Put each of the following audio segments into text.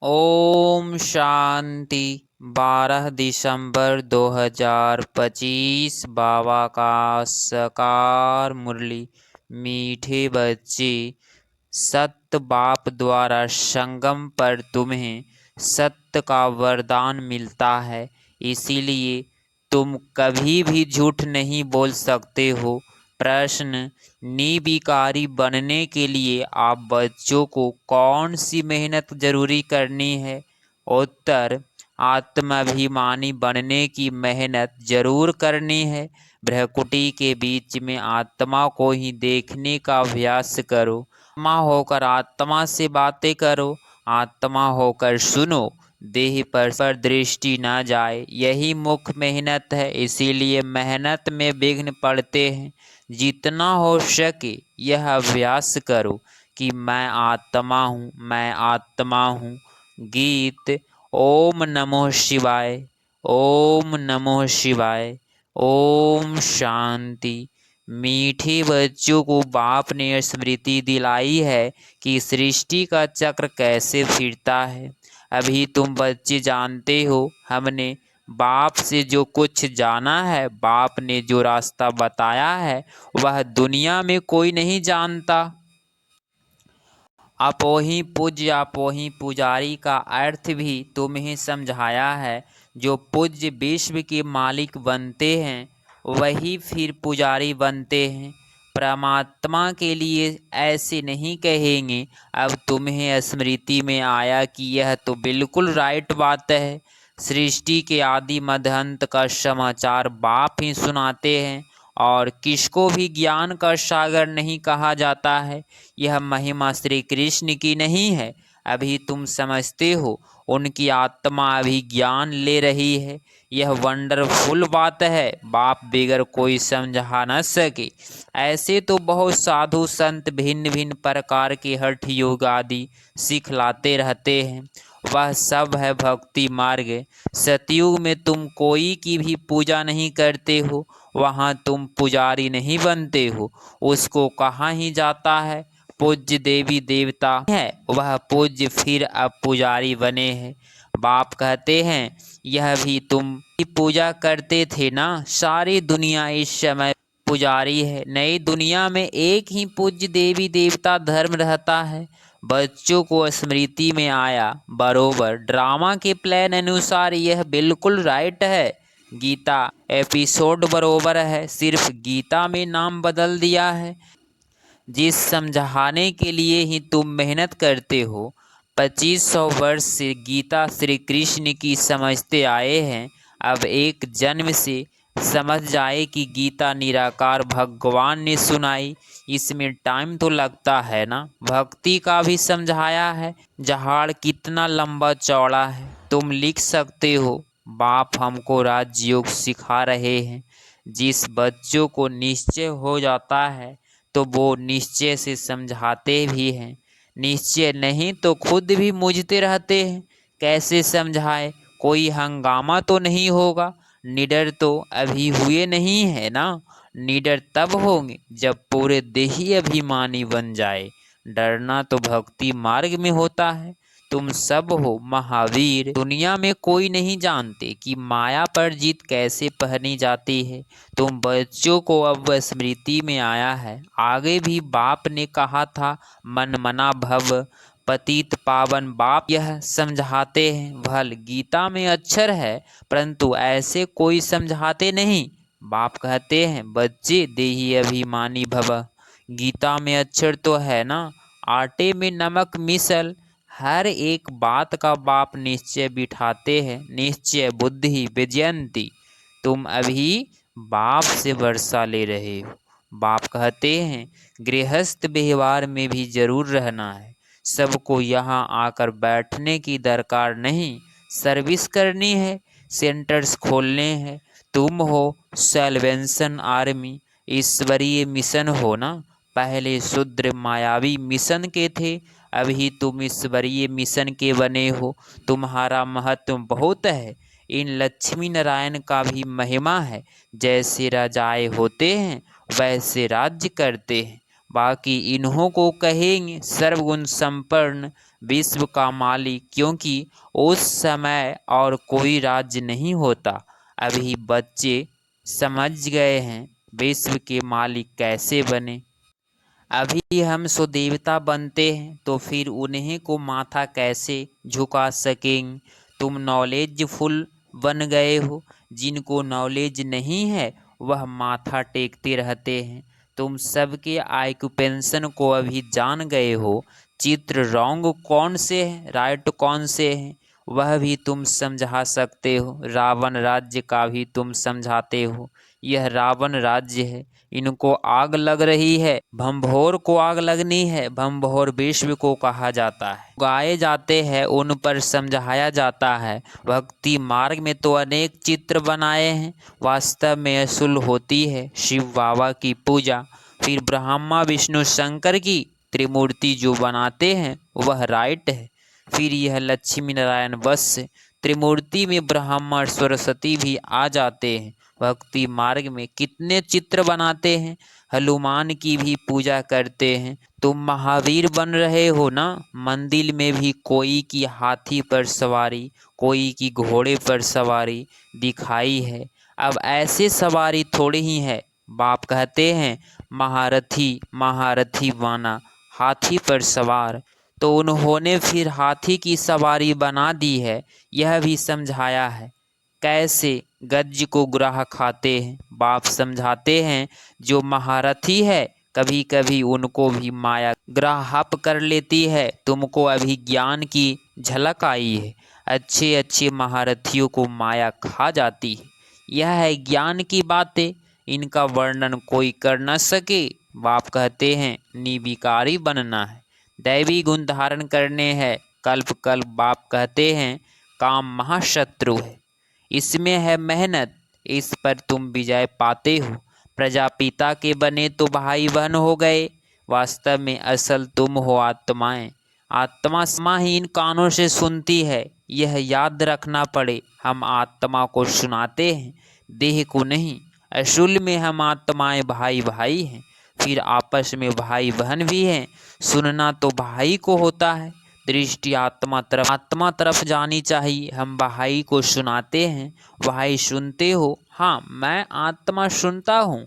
ओम शांति। 12 दिसंबर 2025 बाबा का साकार मुरली। मीठे बच्चे, सत्य बाप द्वारा संगम पर तुम्हें सत्य का वरदान मिलता है, इसीलिए तुम कभी भी झूठ नहीं बोल सकते हो। प्रश्न: निर्विकारी बनने के लिए आप बच्चों को कौन सी मेहनत जरूरी करनी है? उत्तर: आत्माभिमानी बनने की मेहनत जरूर करनी है। भ्रकुटी के बीच में आत्मा को ही देखने का अभ्यास करो। आत्मा होकर आत्मा से बातें करो, आत्मा होकर सुनो, देह पर दृष्टि न जाए, यही मुख्य मेहनत है। इसीलिए मेहनत में विघ्न पड़ते हैं। जितना हो सके यह अभ्यास करो कि मैं आत्मा हूँ, मैं आत्मा हूँ। गीत: ओम नमो शिवाय, ओम नमो शिवाय, ओम शांति। मीठे बच्चों को बाप ने स्मृति दिलाई है कि सृष्टि का चक्र कैसे फिरता है। अभी तुम बच्चे जानते हो, हमने बाप से जो कुछ जाना है, बाप ने जो रास्ता बताया है, वह दुनिया में कोई नहीं जानता। अपोही पूज्य अपोही पुजारी का अर्थ भी तुम्हें समझाया है। जो पूज्य विश्व के मालिक बनते हैं वही फिर पुजारी बनते हैं। परमात्मा के लिए ऐसे नहीं कहेंगे। अब तुम्हें स्मृति में आया कि यह तो बिल्कुल राइट बात है। सृष्टि के आदि मध्य अंत का समाचार बाप ही सुनाते हैं और किसको भी ज्ञान का सागर नहीं कहा जाता है। यह महिमा श्री कृष्ण की नहीं है। अभी तुम समझते हो, उनकी आत्मा अभी ज्ञान ले रही है। यह वंडरफुल बात है। बाप बिगर कोई समझा न सके। ऐसे तो बहुत साधु संत भिन्न भिन्न प्रकार के हठ योग आदि सिखलाते रहते हैं। वह सब है भक्ति मार्ग। सतयुग में तुम कोई की भी पूजा नहीं करते हो, वहाँ तुम पुजारी नहीं बनते हो। उसको कहा ही जाता है पूज्य देवी देवता है, वह पूज्य फिर अब पुजारी बने हैं। बाप कहते हैं यह भी तुम ही पूजा करते थे ना। सारी दुनिया इस समय पुजारी है। नई दुनिया में एक ही पूज्य देवी देवता धर्म रहता है। बच्चों को स्मृति में आया बरोबर। ड्रामा के प्लान अनुसार यह बिल्कुल राइट है। गीता एपिसोड बरोबर है, सिर्फ गीता में नाम बदल दिया है। जिस समझाने के लिए ही तुम मेहनत करते हो, 2500 वर्ष से गीता श्री कृष्ण की समझते आए हैं। अब एक जन्म से समझ जाए कि गीता निराकार भगवान ने सुनाई। इसमें टाइम तो लगता है ना। भक्ति का भी समझाया है। जहाड़ कितना लंबा चौड़ा है तुम लिख सकते हो। बाप हमको राजयोग सिखा रहे हैं। जिस बच्चों को निश्चय हो जाता है तो वो निश्चय से समझाते भी हैं। निश्चय नहीं तो खुद भी मूझते रहते हैं। कैसे समझाए? कोई हंगामा तो नहीं होगा। निडर तो अभी हुए नहीं है ना। निडर तब होंगे जब पूरे देही अभिमानी बन जाए। डरना तो भक्ति मार्ग में होता है। तुम सब हो महावीर। दुनिया में कोई नहीं जानते कि माया पर जीत कैसे पहनी जाती है। तुम बच्चों को अब स्मृति में आया है। आगे भी बाप ने कहा था मन मना भव पतित पावन। बाप यह समझाते हैं। भल गीता में अक्षर है परंतु ऐसे कोई समझाते नहीं। बाप कहते हैं बच्चे देही अभिमानी भव। गीता में अक्षर तो है ना। आटे में नमक मिसल हर एक बात का बाप निश्चय बिठाते हैं। निश्चय बुद्धि विजयंती। तुम अभी बाप से वर्षा ले रहे हो। बाप कहते हैं गृहस्थ व्यवहार में भी जरूर रहना है। सबको यहाँ आकर बैठने की दरकार नहीं। सर्विस करनी है, सेंटर्स खोलने हैं। तुम हो सैल्वेशन आर्मी। ईश्वरीय मिशन हो ना। पहले शूद्र मायावी मिशन के थे, अभी तुम ईश्वरीय मिशन के बने हो। तुम्हारा महत्व बहुत है। इन लक्ष्मी नारायण का भी महिमा है। जैसे राजाए होते हैं वैसे राज्य करते हैं। बाकी इन्हों को कहेंगे सर्वगुण संपन्न विश्व का मालिक, क्योंकि उस समय और कोई राज्य नहीं होता। अभी बच्चे समझ गए हैं विश्व के मालिक कैसे बने। अभी हम सो देवता बनते हैं तो फिर उन्हीं को माथा कैसे झुका सकेंगे। तुम नॉलेजफुल बन गए हो, जिनको नॉलेज नहीं है वह माथा टेकते रहते हैं। तुम सबके ऑक्यूपेंशन को अभी जान गए हो। चित्र रॉन्ग कौन से हैं, राइट कौन से हैं, वह भी तुम समझा सकते हो। रावण राज्य का भी तुम समझाते हो। यह रावण राज्य है, इनको आग लग रही है, भंभोर को आग लगनी है। भंभोर विश्व को कहा जाता है, गाए जाते हैं, उन पर समझाया जाता है। भक्ति मार्ग में तो अनेक चित्र बनाए हैं, वास्तव में असुल होती है शिव बाबा की पूजा। फिर ब्रह्मा विष्णु शंकर की त्रिमूर्ति जो बनाते हैं वह राइट है। फिर यह लक्ष्मी नारायण बस त्रिमूर्ति में ब्रह्मा सरस्वती भी आ जाते हैं। भक्ति मार्ग में कितने चित्र बनाते हैं, हनुमान की भी पूजा करते हैं। तुम महावीर बन रहे हो ना। मंदिर में भी कोई की हाथी पर सवारी, कोई की घोड़े पर सवारी दिखाई है। अब ऐसे सवारी थोड़ी ही है। बाप कहते हैं महारथी महारथी बना हाथी पर सवार, तो उन्होंने फिर हाथी की सवारी बना दी है। यह भी समझाया है कैसे गज को ग्राह खाते हैं। बाप समझाते हैं जो महारथी है कभी कभी उनको भी माया ग्राहप कर लेती है। तुमको अभी ज्ञान की झलक आई है, अच्छे अच्छे महारथियों को माया खा जाती है। यह है ज्ञान की बातें, इनका वर्णन कोई कर न सके। बाप कहते हैं निर्विकारी बनना है, दैवी गुण धारण करने हैं। कल्प कल्प बाप कहते हैं काम महाशत्रु है, इसमें है मेहनत, इस पर तुम विजय पाते हो। प्रजापिता के बने तो भाई बहन हो गए, वास्तव में असल तुम हो आत्माएं। आत्मा समा ही इन कानों से सुनती है, यह याद रखना पड़े। हम आत्मा को सुनाते हैं, देह को नहीं। असूल में हम आत्माएं भाई भाई हैं, फिर आपस में भाई बहन भी हैं। सुनना तो भाई को होता है, दृष्टि आत्मा तरफ जानी चाहिए। हम भाई को सुनाते हैं, भाई सुनते हो। हाँ, मैं आत्मा सुनता हूँ।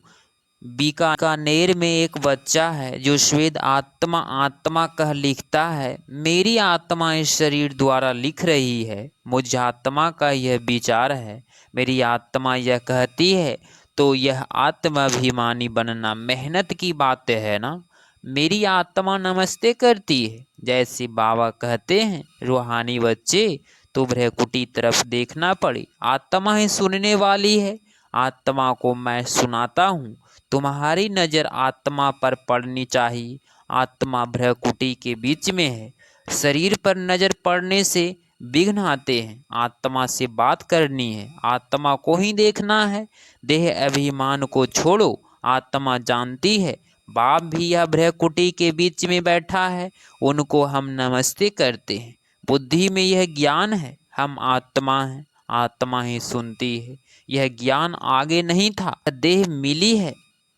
बीकानेर में एक बच्चा है जो श्वेत आत्मा आत्मा कह लिखता है। मेरी आत्मा इस शरीर द्वारा लिख रही है, मुझ आत्मा का यह विचार है। मेरी आत्मा यह कहती है, तो यह आत्माभिमानी बनना मेहनत की बात है ना। मेरी आत्मा नमस्ते करती है, जैसे बाबा कहते हैं रूहानी बच्चे तो भ्रकुटी तरफ देखना पड़े। आत्मा ही सुनने वाली है, आत्मा को मैं सुनाता हूँ। तुम्हारी नज़र आत्मा पर पड़नी चाहिए। आत्मा भ्रकुटी के बीच में है, शरीर पर नज़र पड़ने से विघ्न आते हैं। आत्मा से बात करनी है, आत्मा को ही देखना है। देह अभिमान को छोड़ो, आत्मा जानती है। बाप भी यह भ्रकुटी के बीच में बैठा है, उनको हम नमस्ते करते हैं। बुद्धि में यह ज्ञान है, हम आत्मा हैं, आत्मा ही सुनती है। यह ज्ञान आगे नहीं था, देह मिली है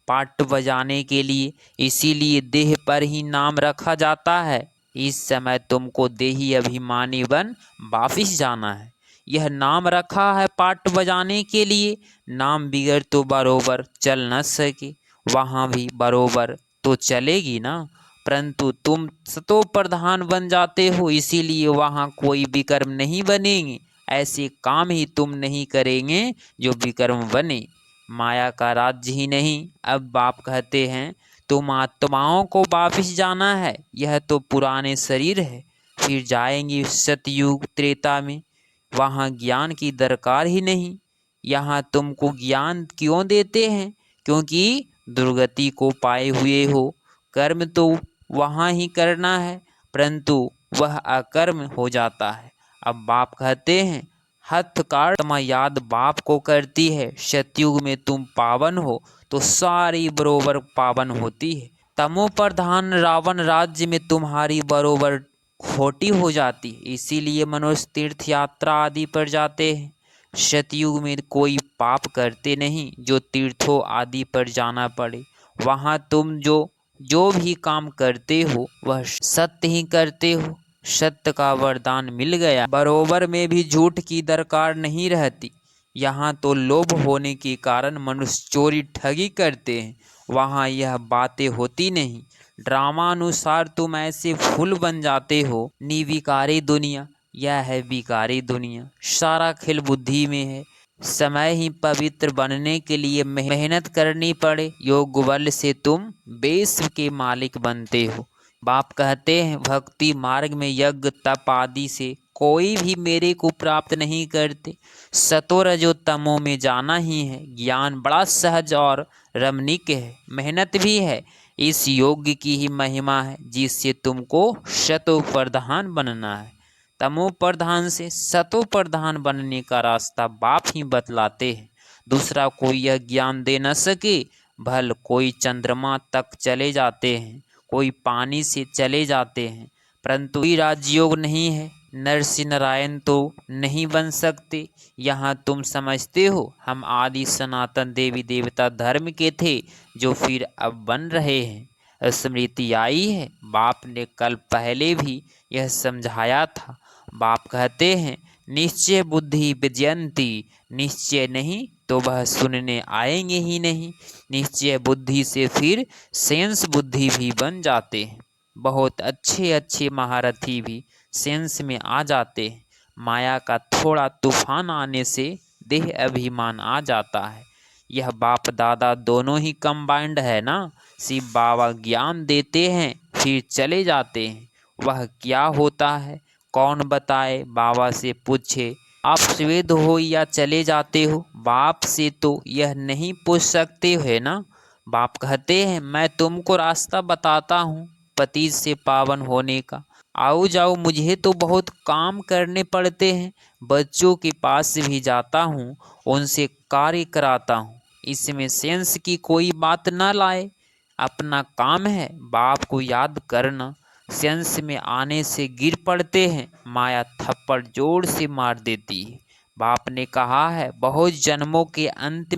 पाट बजाने के लिए, इसीलिए देह पर ही नाम रखा जाता है। इस समय तुमको देही अभिमानी बन वापिस जाना है। यह नाम रखा है पाट बजाने के लिए, नाम बिगड़ तो बरोबर चल न सके, वहाँ भी बरोबर तो चलेगी ना। परंतु तुम सतो प्रधान बन जाते हो, इसीलिए वहाँ कोई विक्रम नहीं बनेंगे। ऐसे काम ही तुम नहीं करेंगे जो विक्रम बने। माया का राज्य ही नहीं। अब बाप कहते हैं तुम आत्माओं को वापिस जाना है, यह तो पुराने शरीर है। फिर जाएंगे सतयुग त्रेता में, वहाँ ज्ञान की दरकार ही नहीं। यहाँ तुमको ज्ञान क्यों देते हैं, क्योंकि दुर्गति को पाए हुए हो। कर्म तो वहाँ ही करना है, परंतु वह अकर्म हो जाता है। अब बाप कहते हैं हथकार्य याद बाप को करती है। सतयुग में तुम पावन हो तो सारी बरोबर पावन होती है। तमो प्रधान रावण राज्य में तुम्हारी बरोबर खोटी हो जाती है, इसीलिए मनुष्य तीर्थ यात्रा आदि पर जाते हैं। सतयुग में कोई पाप करते नहीं जो तीर्थों आदि पर जाना पड़े। वहाँ तुम जो भी काम करते हो वह सत्य ही करते हो। सत्य का वरदान मिल गया, बरोबर में भी झूठ की दरकार नहीं रहती। यहाँ तो लोभ होने के कारण मनुष्य चोरी ठगी करते हैं, वहाँ यह बातें होती नहीं। ड्रामानुसार तुम ऐसे फूल बन जाते हो। निर्विकारी दुनिया, यह है विकारी दुनिया। सारा खेल बुद्धि में है। समय ही पवित्र बनने के लिए मेहनत करनी पड़े, योग बल से तुम विश्व के मालिक बनते हो। बाप कहते हैं भक्ति मार्ग में यज्ञ तप आदि से कोई भी मेरे को प्राप्त नहीं करते। सतो रजो तमो में जाना ही है। ज्ञान बड़ा सहज और रमणीक है, मेहनत भी है। इस योग की ही महिमा है जिससे तुमको शतो प्रधान बनना है। तमो प्रधान से सतो प्रधान बनने का रास्ता बाप ही बतलाते हैं। दूसरा कोई यह ज्ञान दे न सके। भल कोई चंद्रमा तक चले जाते हैं, कोई पानी से चले जाते हैं, परंतु कोई राजयोग नहीं है। नरसिंह नारायण तो नहीं बन सकते। यहाँ तुम समझते हो हम आदि सनातन देवी देवता धर्म के थे, जो फिर अब बन रहे हैं। स्मृति आई है, बाप ने कल पहले भी यह समझाया था। बाप कहते हैं निश्चय बुद्धि विजयंती। निश्चय नहीं तो वह सुनने आएंगे ही नहीं। निश्चय बुद्धि से फिर सेंस बुद्धि भी बन जाते हैं। बहुत अच्छे अच्छे महारथी भी सेंस में आ जाते हैं। माया का थोड़ा तूफान आने से देह अभिमान आ जाता है। यह बाप दादा दोनों ही कंबाइंड है ना। शिव बाबा ज्ञान देते हैं फिर चले जाते हैं। वह क्या होता है कौन बताए। बाबा से पूछे आप स्वेद हो या चले जाते हो। बाप से तो यह नहीं पूछ सकते है ना। बाप कहते हैं मैं तुमको रास्ता बताता हूँ पति से पावन होने का। आओ जाओ, मुझे तो बहुत काम करने पड़ते हैं। बच्चों के पास भी जाता हूँ, उनसे कार्य कराता हूँ। इसमें सेंस की कोई बात न लाए। अपना काम है बाप को याद करना। सेंस में आने से गिर पड़ते हैं, माया थप्पड़ जोर से मार देती है। बाप ने कहा है बहुत जन्मों के अंत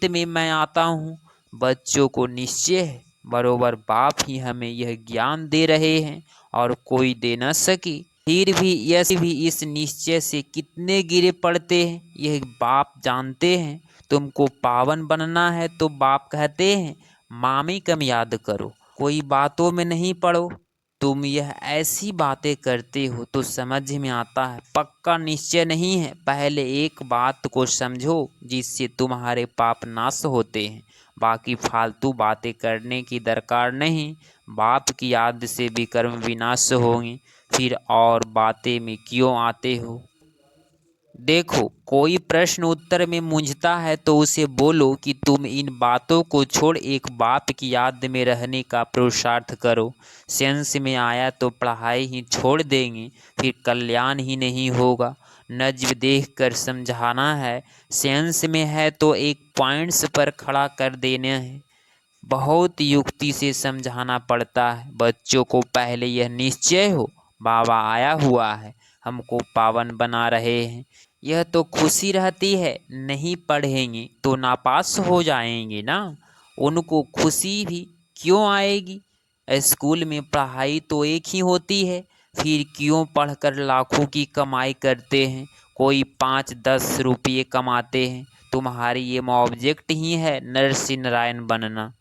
में मैं आता हूँ। बच्चों को निश्चय है बरोबर बाप ही हमें यह ज्ञान दे रहे हैं और कोई दे न सके। फिर भी इस निश्चय से कितने गिरे पड़ते हैं यह बाप जानते हैं। तुमको पावन बनना है तो बाप कहते हैं मामी कम याद करो, कोई बातों में नहीं पड़ो। तुम यह ऐसी बातें करते हो तो समझ में आता है पक्का निश्चय नहीं है। पहले एक बात को समझो जिससे तुम्हारे पाप नाश होते हैं। बाकी फालतू बातें करने की दरकार नहीं। बाप की याद से भी कर्म विनाश होंगे। फिर और बातें में क्यों आते हो। देखो कोई प्रश्न उत्तर में मूंझता है तो उसे बोलो कि तुम इन बातों को छोड़ एक बाप की याद में रहने का पुरुषार्थ करो। सेंस में आया तो पढ़ाई ही छोड़ देंगे, फिर कल्याण ही नहीं होगा। नज्म देख कर समझाना है। सेंस में है तो एक पॉइंट्स पर खड़ा कर देना है। बहुत युक्ति से समझाना पड़ता है। बच्चों को पहले यह निश्चय हो बाबा आया हुआ है, हमको पावन बना रहे हैं। यह तो खुशी रहती है। नहीं पढ़ेंगे तो नापास हो जाएंगे ना। उनको खुशी भी क्यों आएगी। स्कूल में पढ़ाई तो एक ही होती है, फिर क्यों पढ़कर लाखों की कमाई करते हैं। कोई 5-10 रुपये कमाते हैं। तुम्हारी ये ऑब्जेक्ट ही है नरसिंह नारायण बनना।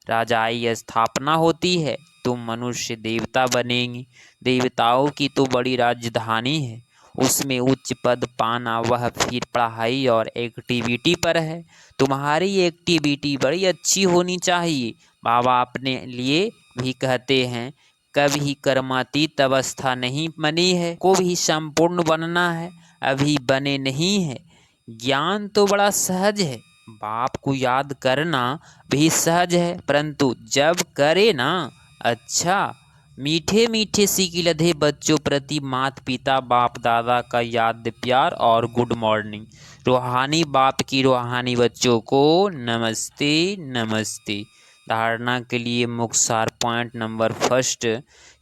राजाई स्थापना होती है, तुम मनुष्य देवता बनेंगे। देवताओं की तो बड़ी राजधानी है, उसमें उच्च पद पाना वह फिर पढ़ाई और एक्टिविटी पर है। तुम्हारी एक्टिविटी बड़ी अच्छी होनी चाहिए। बाबा अपने लिए भी कहते हैं कभी कर्मातीत अवस्था नहीं बनी है, को भी संपूर्ण बनना है, अभी बने नहीं है। ज्ञान तो बड़ा सहज है, बाप को याद करना भी सहज है, परंतु जब करे ना अच्छा। मीठे मीठे सिकिलधे बच्चों प्रति माता पिता बाप दादा का याद प्यार और गुड मॉर्निंग। रूहानी बाप की रूहानी बच्चों को नमस्ते नमस्ते। धारणा के लिए मुख्य पॉइंट नंबर फर्स्ट,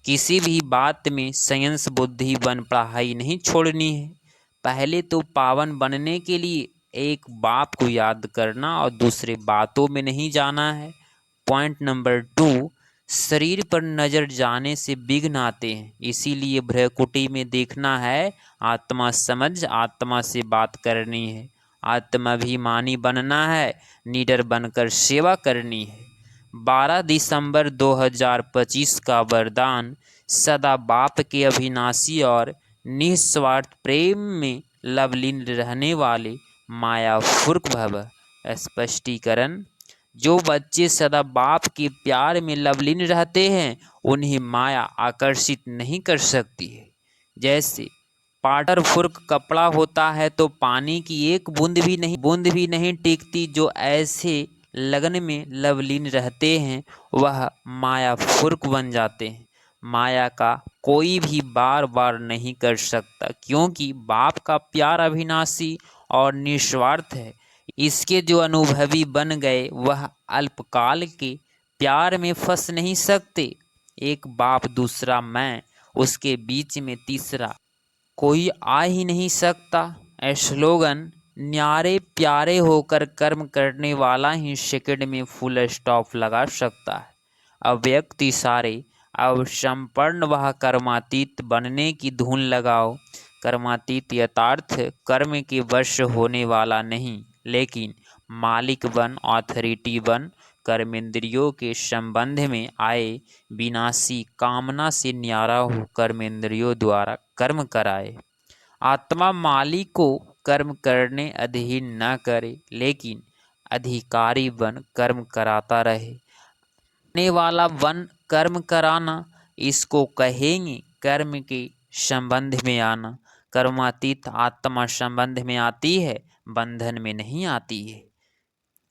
किसी भी बात में साइंस बुद्धि बन पढ़ाई नहीं छोड़नी है। पहले तो पावन बनने के लिए एक बाप को याद करना और दूसरे बातों में नहीं जाना है। पॉइंट नंबर 2, शरीर पर नजर जाने से विघ्न आते हैं। इसीलिए भ्रकुटी में देखना है, आत्मा समझ, आत्मा से बात करनी है, आत्माभिमानी बनना है, निडर बनकर सेवा करनी है। 12 दिसंबर 2025 का वरदान: सदा बाप के अविनाशी और निस्वार्थ प्रेम में लवलीन रहने वाले माया फुर्क भव। स्पष्टीकरण: जो बच्चे सदा बाप के प्यार में लवलीन रहते हैं उन्हें माया आकर्षित नहीं कर सकती है। जैसे पाटर फुर्क कपड़ा होता है तो पानी की एक बूंद भी नहीं टिकती। जो ऐसे लगन में लवलीन रहते हैं वह माया फुर्क बन जाते हैं। माया का कोई भी बार बार नहीं कर सकता, क्योंकि बाप का प्यार अविनाशी और निस्वार्थ है। इसके जो अनुभवी बन गए वह अल्पकाल के प्यार में फंस नहीं सकते। एक बाप दूसरा मैं, उसके बीच में तीसरा कोई आ ही नहीं सकता। स्लोगन: न्यारे प्यारे होकर कर्म करने वाला ही सेकंड में फुल स्टॉप लगा सकता है। अव्यक्त सारे अब संपन्न वह कर्मातीत बनने की धुन लगाओ। कर्मातीत यथार्थ कर्म के वश होने वाला नहीं, लेकिन मालिक बन, ऑथोरिटी बन, कर्मेंद्रियों के संबंध में आए विनाशी कामना से न्यारा हो कर्मेंद्रियों द्वारा कर्म कराए। आत्मा मालिक को कर्म करने अधीन न करे, लेकिन अधिकारी बन कर्म कराता रहे। करने वाला बन कर्म कराना, इसको कहेंगे कर्म के संबंध में आना। कर्मातीत आत्मा संबंध में आती है, बंधन में नहीं आती है।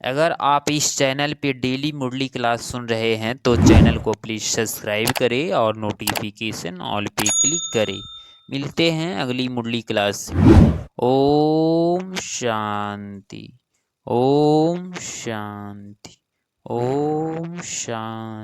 अगर आप इस चैनल पे डेली मुरली क्लास सुन रहे हैं तो चैनल को प्लीज़ सब्सक्राइब करें और नोटिफिकेशन ऑल पे क्लिक करें। मिलते हैं अगली मुरली क्लास में। ओम शांति, ओम शांति, ओम शांति।